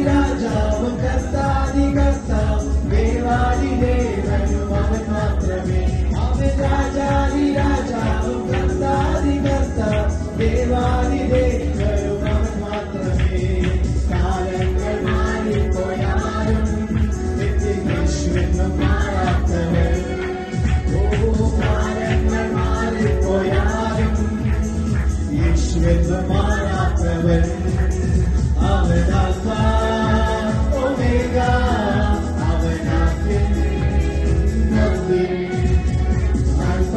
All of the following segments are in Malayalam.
രാജാവും കർത്താതി കർത്താവ് ദേവാദി ദേവനും അവൻ മാത്രമേ. അവൻ രാജാതി രാജാവും കർത്താതി കർത്താവ് ദേവാദി ദേവനും അവൻ മാത്രമേ. കാലങ്ങൾ മാറിപ്പോയാലും യേശുവെന്നും മാറാത്തവൻ. കാലങ്ങൾ മാറിപ്പോയാലും യേശുവെന്നും മാറാത്തവൻ. അവൻ ആൽഫ ഒമേഗ, അവൻ ആദ്യം മധ്യം. ആൽഫ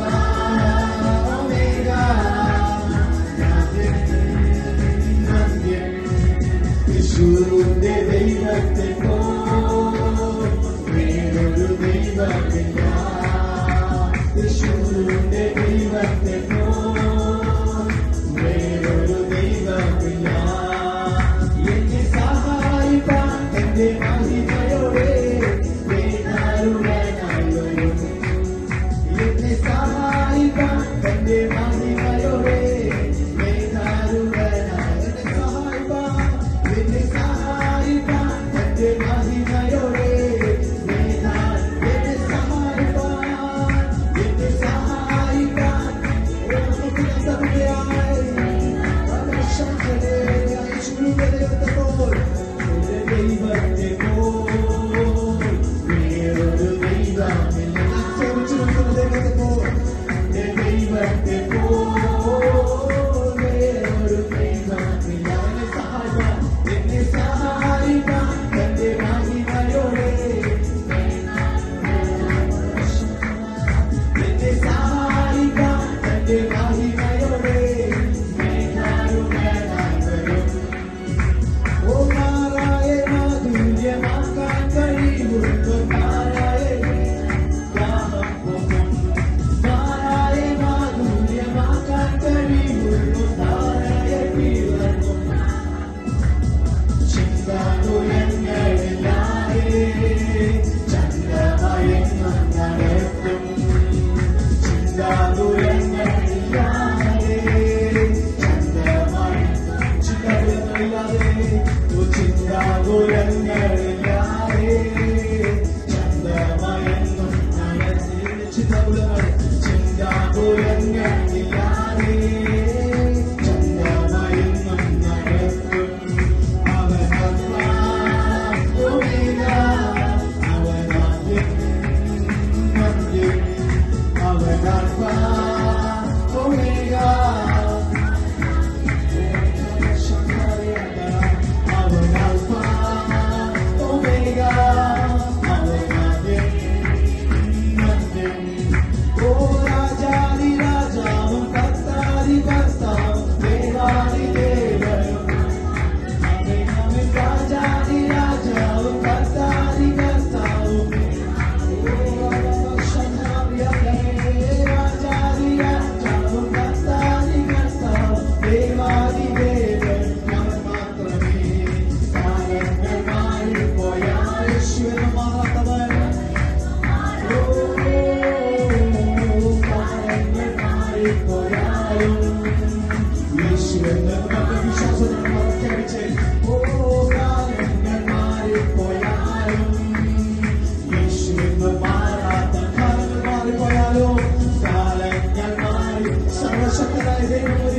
ഒമേഗ, ആദ്യം മധ്യം. യേശുവിന്റെ ദൈവത്തെ പോൽ വേറൊരു ദൈവമില്ല. യേശുവിന്റെ ദൈവത്തെ പോൽ വേറൊരു ദൈവമില്ല. എന്നെ സഹായിപ്പാൻ എന്റെ മഹിമയോടെ വേദാരുടനായി വരും. എന്നെ സഹായിപ്പാൻ എന്റെ മഹിമയോടെ വേദാരുടനായി. എന്നെ സഹായിപ്പാൻ എന്റെ മഹിമയോടെ എന്നെ സഹായിപ്പാൻ സഭയായി ദൈവത്തെ പോൽ ദൈവത്തെ പോൽ വേറൊരു ദൈവമില്ല. ദൈവത്തെ പോൽ ദൈവത്തെ പോൽ വേറൊരു ദൈവമില്ല. എന്നെ സഹായിപ്പാൻ എന്റെ മഹിമയോടെ എന്നെ സഹായിപ്പാൻ എന്റെ മഹിമയോടെ സർവശക്തനായ ദൈവം